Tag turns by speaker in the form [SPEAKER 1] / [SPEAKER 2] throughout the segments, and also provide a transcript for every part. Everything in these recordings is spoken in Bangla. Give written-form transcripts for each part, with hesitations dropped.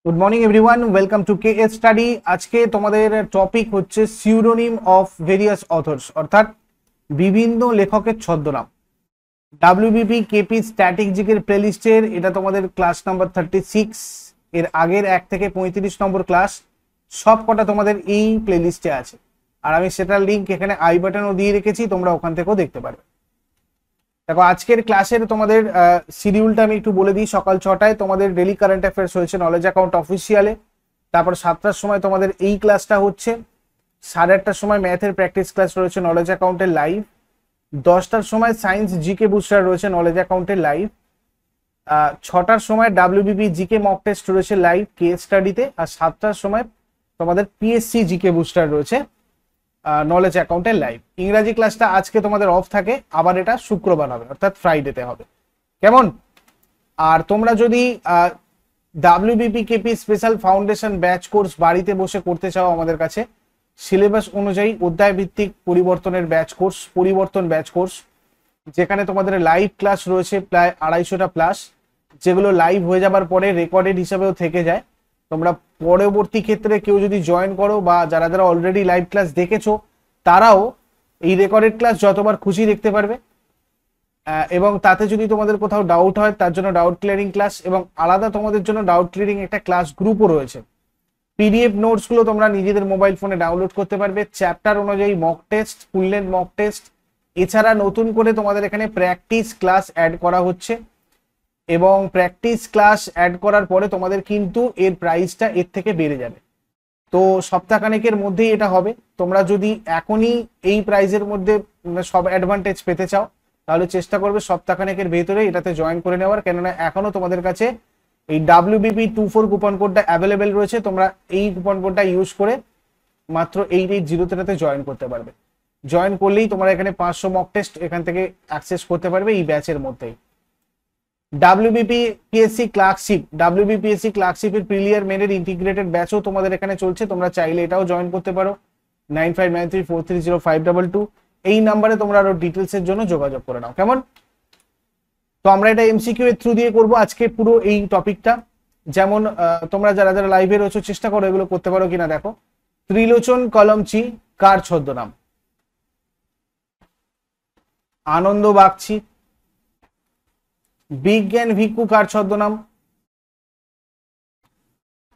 [SPEAKER 1] Good morning everyone, welcome to K S study. আজকে তোমাদের টপিক হচ্ছে সিউরোনিম অফ ভেরিয়াস অথর্স, অর্থাৎ বিভিন্ন লেখকের ছদ্মনাম। ডাব্লিউবিপি কেপি স্ট্যাটিক জিকের প্লেলিস্টের এটা তোমাদের ক্লাস নাম্বার 36। এর আগের 1 থেকে 35 নম্বর ক্লাস সব কটা তোমাদের এই প্লেলিস্টে আছে, আর আমি সেটার লিঙ্ক এখানে আই বাটনও দিয়ে রেখেছি, তোমরা ওখান থেকেও দেখতে পারবে। দেখো, আজকের ক্লাসের তোমাদের শিডিউলটা আমি একটু বলে দিই। সকাল 6টায় তোমাদের ডেলি কারেন্ট অ্যাফেয়ার্স হয়েছে নলেজ অ্যাকাউন্ট অফিসিয়ালে। তারপর 7টার সময় তোমাদের এই ক্লাসটা হচ্ছে। 8:30টার সময় ম্যাথের প্র্যাকটিস ক্লাস রয়েছে নলেজ অ্যাকাউন্টের লাইভ। 10টার সময় সায়েন্স জিকে বুস্টার রয়েছে নলেজ অ্যাকাউন্টের লাইভ। 6টার সময় ডাব্লিউবিপি জিকে মক টেস্ট রয়েছে লাইভ কেস স্টাডিতে। আর 7টার সময় তোমাদের পিএসসি জিকে বুস্টার রয়েছে নলেজ অ্যাকাউন্টের লাইভ। ইংরাজি ক্লাসটা আজকে তোমাদের অফ থাকে, আবার এটা শুক্রবার হবে, অর্থাৎ ফ্রাইডেতে হবে। কেমন? আর তোমরা যদি WBP KP special foundation batch course বাড়িতে বসে করতে চাও আমাদের কাছে, সিলেবাস অনুযায়ী অধ্যায় ভিত্তিক পরিবর্তনের ব্যাচ কোর্স, পরিবর্তন ব্যাচ কোর্স, যেখানে তোমাদের লাইভ ক্লাস রয়েছে প্রায় 250টা প্লাস, যেগুলো লাইভ হয়ে যাবার পরে রেকর্ডেড হিসাবেও থেকে যায়। তোমরা পরবর্তী ক্ষেত্রে কেউ যদি জয়েন করো বা যারা যারা অলরেডি লাইভ ক্লাস দেখেছো, তারাও এই রেকর্ডেড ক্লাস যতবার খুশি দেখতে পারবে। এবং তাতে যদি তোমাদের কোথাও ডাউট হয়, তার জন্য ডাউট ক্লিয়ারিং ক্লাস, এবং আলাদা তোমাদের জন্য ডাউট ক্লিয়ারিং একটা ক্লাস গ্রুপও রয়েছে। পিডিএফ নোটস গুলো তোমরা নিজেদের মোবাইল ফোনে ডাউনলোড করতে পারবে, চ্যাপ্টার অনুযায়ী mock test, full length mock test. এছাড়া নতুন করে তোমাদের এখানে প্র্যাকটিস ক্লাস অ্যাড করা হচ্ছে, এবং প্র্যাকটিস ক্লাস অ্যাড করার পরে তোমাদের কিন্তু এর প্রাইসটা এর থেকে বেড়ে যাবে। তো সপ্তাহখানেকের মধ্যেই এটা হবে। তোমরা যদি এখনই এই প্রাইজের মধ্যে সব অ্যাডভান্টেজ পেতে চাও, তাহলে চেষ্টা করবে সপ্তাহখানেকের ভেতরে এটাতে জয়েন করে নেওয়ার, কেননা এখনো তোমাদের কাছে এই WBP24 কুপন কোডটা অ্যাভেলেবেল রয়েছে। তোমরা এই কুপন কোডটা ইউজ করে মাত্র 880 জয়েন করতে পারবে। জয়েন করলেই তোমরা এখানে 500 মক টেস্ট এখান থেকে অ্যাক্সেস করতে পারবে এই ব্যাচের মধ্যেই। ডাব্লিউবিপিএসসি ক্লার্কশিপের প্রিলিয়ার মেনের ইন্টিগ্রেটেড ব্যাচও তোমাদের এখানে চলছে। তোমরা চাইলে এটাও জয়েন করতে পারো। 9593430522 এই নাম্বারে তোমরা আরো ডিটেলসের জন্য যোগাযোগ করে নাও। কেমন? তো আমরা এটা এমসিকিউ এর থ্রু দিয়ে করব আজকে পুরো এই টপিকটা। যেমন তোমরা যারা যারা লাইভে রয়েছে চেষ্টা করো এগুলো করতে পারো কিনা দেখো। ত্রিলোচন কলমচি কার ছদ্মনাম? আনন্দ বাগচি। বিজ্ঞান ভিক্ষু কার ছদ্মনাম?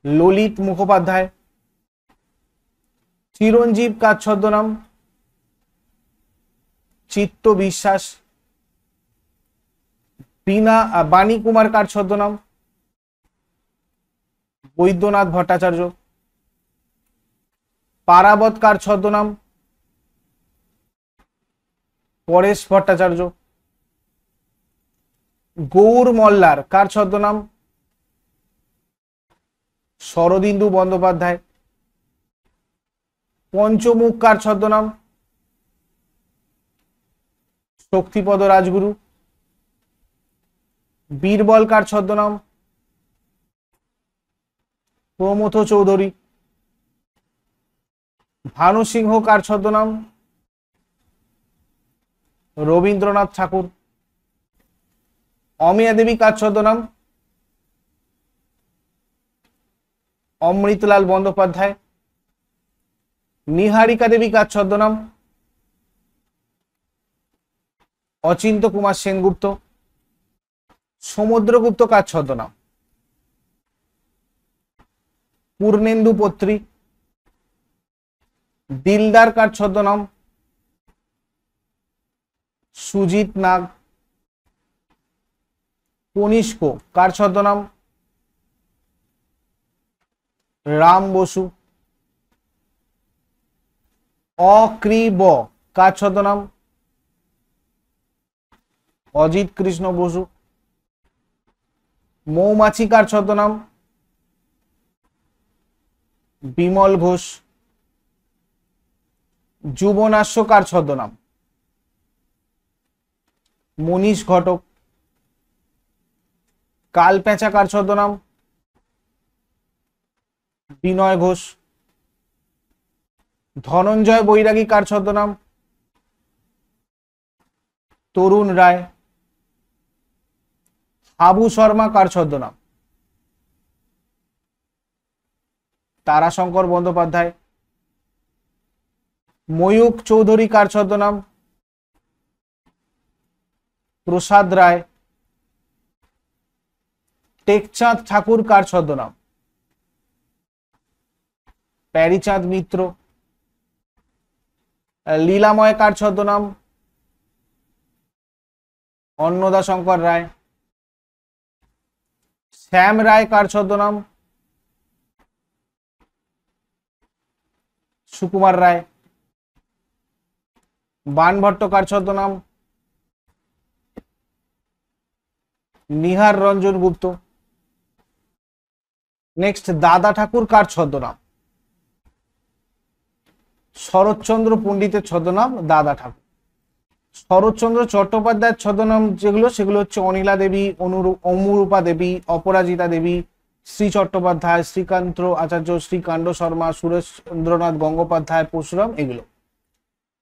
[SPEAKER 1] ললিত মুখোপাধ্যায়। চিরঞ্জীব কার ছদ্মনাম? চিত্ত বিশ্বাস। বাণী কুমার কার ছদ্মনাম? বৈদ্যনাথ ভট্টাচার্য। পারাবত কার ছদ্মনাম? পরেশ ভট্টাচার্য। গৌর মল্লার কার ছদ্মনাম? শরদিন্দু বন্দ্যোপাধ্যায়। পঞ্চমুখ কার ছদ্মনাম? শক্তিপদ রাজগুরু। বীরবল কার ছদ্মনাম? প্রমথ চৌধুরী। ভানু সিংহ কার ছদ্মনাম? রবীন্দ্রনাথ ঠাকুর। অমিয়া দেবী কার ছদ্মনাম? অমৃতলাল বন্দ্যোপাধ্যায়। নিহারিকা দেবী কার ছদ্মনাম? অচিন্ত কুমার সেনগুপ্ত। সমুদ্রগুপ্ত কার ছদ্মনাম? পূর্ণেন্দু পত্রী। দিলদার কার ছদ্মনাম? সুজিত নাগ। কনিষ্ক কার ছদ্মনাম? রাম বসু। অক্রিব কার ছদ্মনাম? অজিত কৃষ্ণ বসু। মৌমাছি কার ছদ্মনাম? বিমল ঘোষ। যুবনাশ্য কার ছদ্মনাম? মনীষ ঘটক। কালপেঁচা কার ছদ্মনাম? বিনয় ঘোষ। ধনঞ্জয় বৈরাগী কার ছদ্মনাম? তরুণ রায়। হাবু শর্মা কার ছদ্মনাম? তারাশঙ্কর বন্দ্যোপাধ্যায়। ময়ূক চৌধুরী কার ছদ্মনাম? প্রসাদ রায়। টেকচাঁদ ঠাকুর কার ছদ্মনাম? প্যারীচাঁদ মিত্র। লীলাময় কার ছদ্মনাম? অন্নদা শঙ্কর রায়। শ্যাম রায় কার ছদ্মনাম? সুকুমার রায়। বাণভট্ট কার ছদ্মনাম? নিহার রঞ্জন গুপ্ত। নেক্সট, দাদা ঠাকুর কার ছদ্মনাম? শরৎচন্দ্র পণ্ডিতের ছদ্মনাম দাদা ঠাকুর। শরৎচন্দ্র চট্টোপাধ্যায়ের ছদ্মনাম যেগুলো, সেগুলো হচ্ছে অনিলা দেবী, অমরূপা দেবী, অপরাজিতা দেবী, শ্রী চট্টোপাধ্যায়, শ্রীকান্ত আচার্য, শ্রীকাণ্ড শর্মা, সুরেন্দ্রনাথ গঙ্গোপাধ্যায়, পরশুরাম, এগুলো।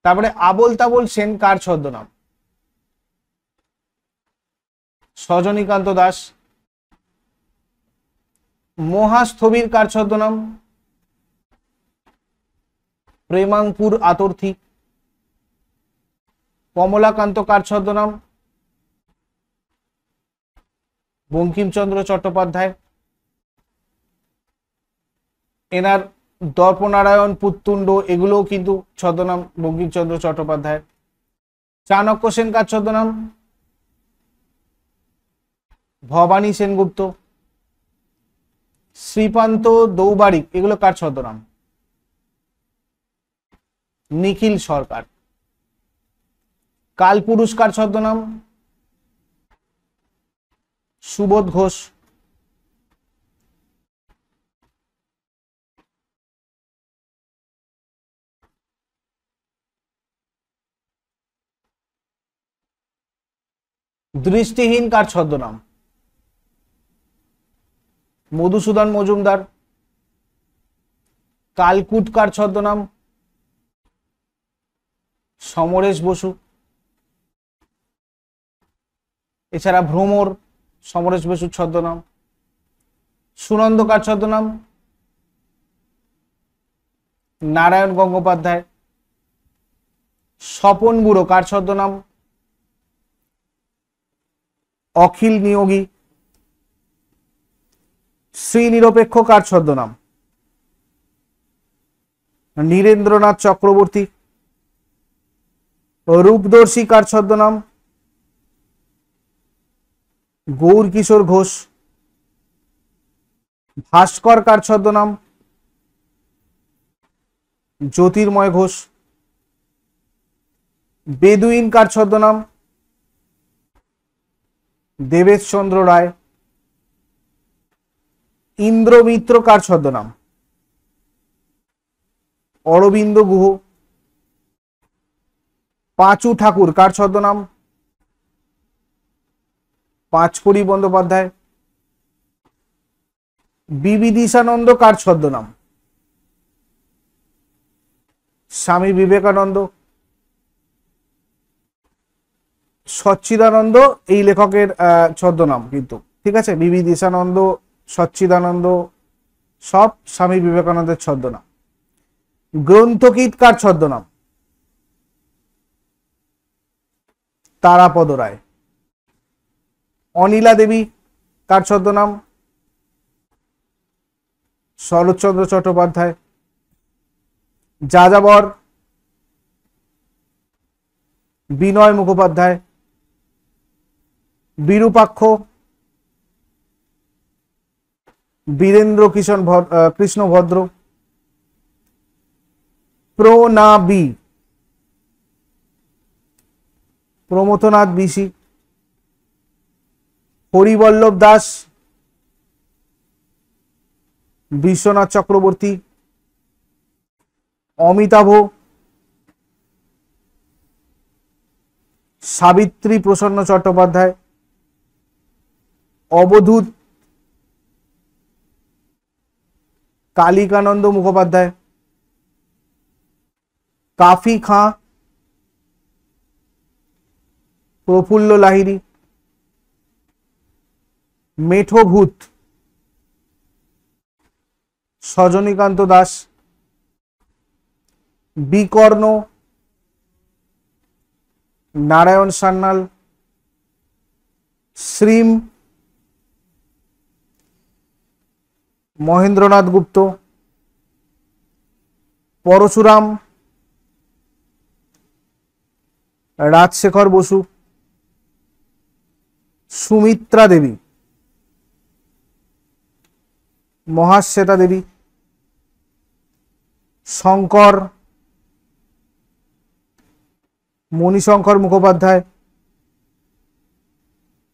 [SPEAKER 1] তারপরে আবোল তাবোল সেন কার ছদ্মনাম? সজনীকান্ত দাস। মহাস্থবির কার ছদ্মনাম? প্রেমাঙ্কুর আতর্থী। কমলাকান্ত কার ছদ্মনাম? বঙ্কিমচন্দ্র চট্টোপাধ্যায়। এনার দর্পনারায়ণ, পুত্তুণ্ড, এগুলোও কিন্তু ছদ্মনাম বঙ্কিমচন্দ্র চট্টোপাধ্যায়। চাণক্য সেন কার ছদ্মনাম? ভবানী সেনগুপ্ত। শ্রীপান্ত দৌবারিক, এগুলো কার ছদ্মনাম? নিখিল সরকার। কালপুরুষ কার ছদ্মনাম? সুবোধ ঘোষ। দৃষ্টিহীন কার ছদ্মনাম? মধুসূদন মজুমদার। কালকুট কার ছদ্মনাম? সমরেশ বসু। এছাড়া ভ্রমর সমরেশ বসুর ছদ্মনাম। সুনন্দ কার ছদ্মনাম? নারায়ণ গঙ্গোপাধ্যায়। স্বপন বুড়ো কার ছদ্মনাম? অখিল নিয়োগী। শ্রীনিরপেক্ষ কার ছদ্মনাম? নীরেন্দ্রনাথ চক্রবর্তী। রূপদর্শী কার ছদ্মনাম? গৌর কিশোর ঘোষ। ভাস্কর কার ছদ্মনাম? জ্যোতির্ময় ঘোষ। বেদুইন কার ছদ্মনাম? দেবেশ চন্দ্র রায়। ইন্দ্রমিত্র কার ছদ্মনাম? অরবিন্দ গুহ। পাঁচু ঠাকুর কার ছদ্মনাম? পাঁচকড়ি বন্দ্যোপাধ্যায়। বিবিদিশানন্দ কার ছদ্মনাম? স্বামী বিবেকানন্দ। সচ্চিদানন্দ এই লেখকের ছদ্মনাম কিন্তু, ঠিক আছে? বিবিদিশানন্দ, সচ্চিদানন্দ সব স্বামী বিবেকানন্দের ছদ্মনাম। গ্রন্থকিত কার ছদ্মনাম? তারাপদ রায়। অনিলা দেবী কার ছদ্মনাম? শরৎচন্দ্র চট্টোপাধ্যায়। যাযাবর বিনয় মুখোপাধ্যায়। বিরূপাক্ষ বীরেন্দ্র কৃষ্ণ ভদ্র। প্রনাবি প্রমথনাথ বিশি। হরিবল্লভ দাস বিশ্বনাথ চক্রবর্তী। অমিতাভ সাবিত্রী প্রসন্ন চট্টোপাধ্যায়। অবধূত কালিকানন্দ মুখোপাধ্যায়। কাফি খাঁ প্রফুল্ল লাহিড়ী। মেঠোভূত সজনীকান্ত দাস, বিকর্ণ, নারায়ণ সান্যাল, শ্রীম, মহেন্দ্রনাথ গুপ্ত, পরশুরাম, রাজশেখর বসু, সুমিত্রা দেবী, মহাশ্বেতা দেবী, শঙ্কর, মণিশঙ্কর মুখোপাধ্যায়,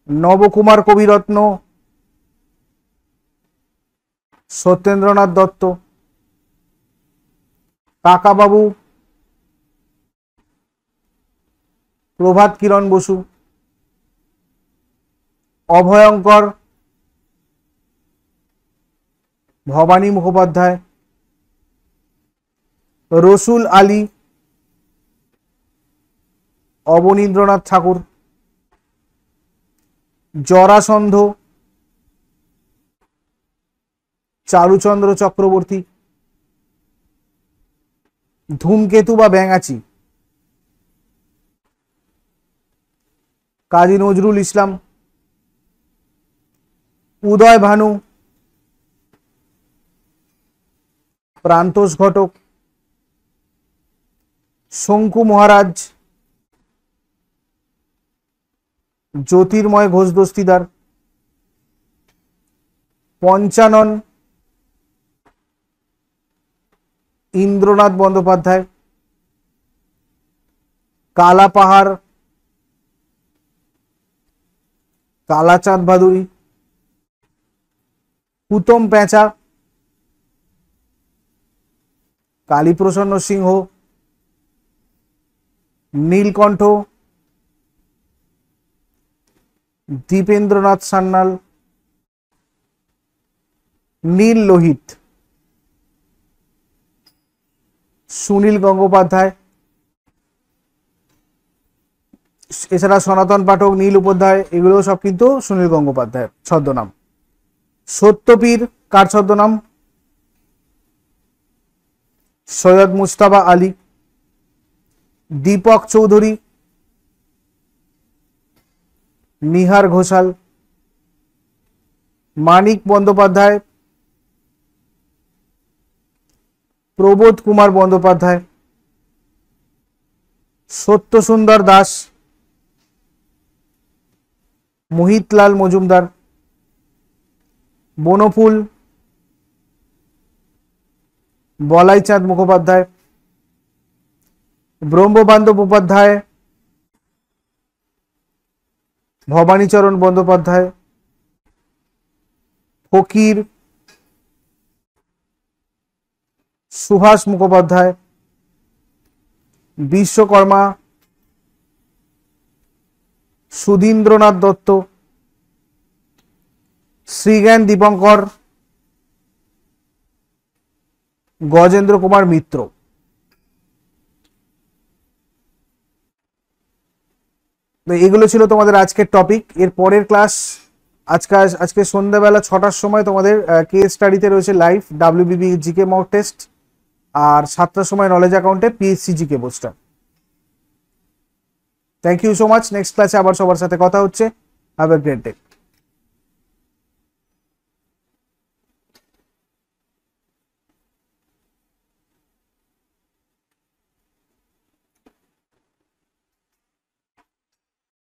[SPEAKER 1] নবকুমার কবিরত্ন, সত্যেন্দ্রনাথ দত্ত, কাকাবাবু, প্রভাত কিরণ বসু, অভয়ঙ্কর, ভবানী মুখোপাধ্যায়, রসুল আলী, অবনীন্দ্রনাথ ঠাকুর, জরাসন্ধ, চারুচন্দ্র চক্রবর্তী, ধূমকেতু বা ব্যাঙাচি কাজী নজরুল ইসলাম, উদয় ভানু, প্রান্তোষ ঘটক, শঙ্কু মহারাজ, জ্যোতির্ময় ঘোষ দস্তিদার, পঞ্চানন, ইন্দ্রনাথ বন্দ্যোপাধ্যায়, কালাপাহাড়, কালাচাঁদ ভাদুরী, কুতম পেঁচা, কালীপ্রসন্ন সিংহ, নীলকণ্ঠ, দীপেন্দ্রনাথ সান্যাল, নীল লোহিত, সুনীল গঙ্গোপাধ্যায়, এছাড়া সনাতন পাঠক, নীল উপাধ্যায়, এগুলো সব কিন্তু সুনীল গঙ্গোপাধ্যায়ের ছদ্মনাম। সত্যপীর কার ছদ্মনাম? সৈয়দ মুজতবা আলী। দীপক চৌধুরী, নিহার ঘোষাল, মানিক বন্দ্যোপাধ্যায়, প্রবোধ কুমার বন্দ্যোপাধ্যায়, সত্যসুন্দর দাস, মোহিতলাল মজুমদার, বনফুল, বলাইচাঁদ মুখোপাধ্যায়, ব্রহ্মবান্ধব উপাধ্যায়, ভবানীচরণ বন্দ্যোপাধ্যায়, ফকির, সুভাষ মুখোপাধ্যায়, বিশ্বকর্মা, সুধীন্দ্রনাথ দত্ত, শ্রীজ্ঞান দীপঙ্কর, গজেন্দ্র কুমার মিত্র। তো এগুলো ছিল তোমাদের আজকের টপিক। এর পরের ক্লাস আজকে সন্ধ্যাবেলা 6টার সময় তোমাদের কেস স্টাডিতে রয়েছে live WBB GK mock test, আর 7টার সময় নলেজ অ্যাকাউন্টে PSC GK poster. Thank you so much. Next ক্লাসে আবার সবার সাথে কথা হচ্ছে। Have a great day.